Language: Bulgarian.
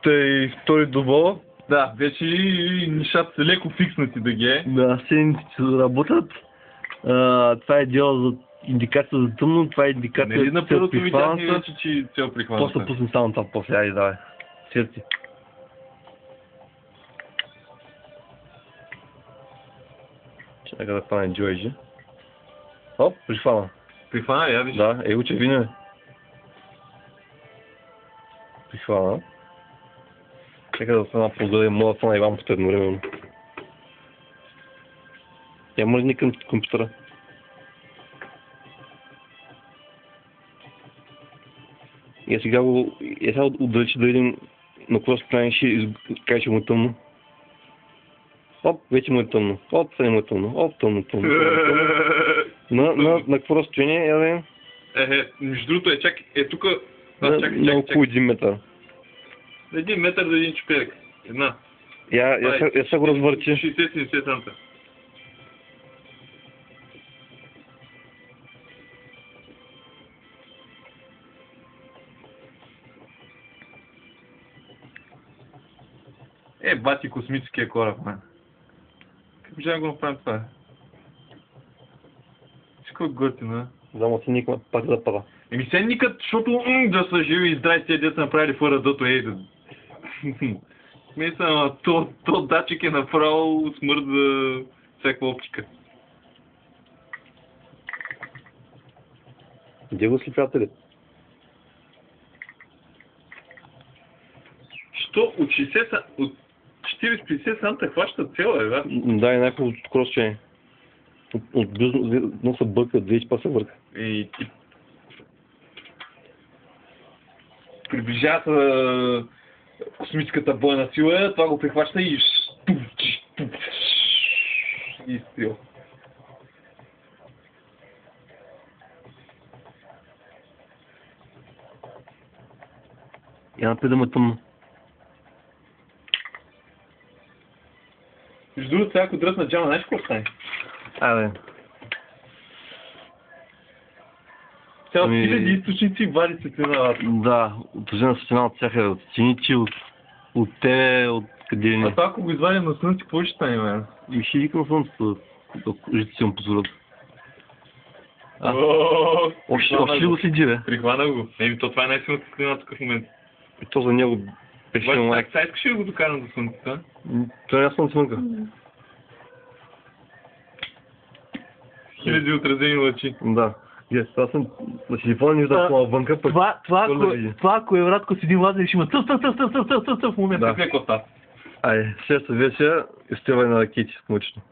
Тъй втори дубъл. Да, вече нещата са леко фикснати да ги е. Да, сените се работят. Това е дело за индикация за тъмно, това е индикация Нали на за първото видяхме прихваната. вече, че цел прихваната. После пусна само това, после, айде, давай. Сети. Чакай да хване Джойджи. Оп, прихвана. Прихвана, я виж. Да, уче вине. Прихвана. Чакай да стана позади, мога да стана и лампата едновременно. Я мръдни към компютъра. И сега отдалече да видим на какво състояние ще кажа, че му е тъмно. Оп, вече му е тъмно. Оп, сега му е тъмно. Оп, тъмно. На какво разстояние, я да между другото чак, тук... на около 1 метър. 1 метър до 1 чуперек. Една. Я се го развърчи. 60-70 санта. Бати космическия кораб, man. Как можем да го направим това? Всичко е готино, Замо си никма, пак да пада. Сега никът, защото да са живи и здрави тези деца направили ФРД-то, Мисля, то датчик е направо смърт за всякаква оптика. Где го слепятели? Що от 40-50 санта хваща цела, да? Да, и някакво от кросчение. От близо, но се бърка, 2 па се върка. И ти приближава се космическата бойна сила, това го прихваща и изстрел. Я напред да му е тъмно. Между другото, сега ако дръсна джама, знаеш какво стане? Абе. Цял хиляди източници вади светлина. Да, отражена светлина от всяка, от стените, от те, от къде ни. А това ако го извадим на слънце, какво ще стане, мен? И ще викам слънцето, ако жите си му позволят. Още ли го следи, бе? Прихвана го. То това е най-силната светлина тук в момента. И то за него беше лайк. Сега искаш ли да го докарам до слънцето? Това не е слънце вънка. Хиляди отразени лъчи. Да. Това съм на телефона не вижда вънка, пък... Това ако е Радко с един лазер, ще има цъв в момента. Да. Какво става? Айде, следващата версия изстрелване на ракети с мъчно.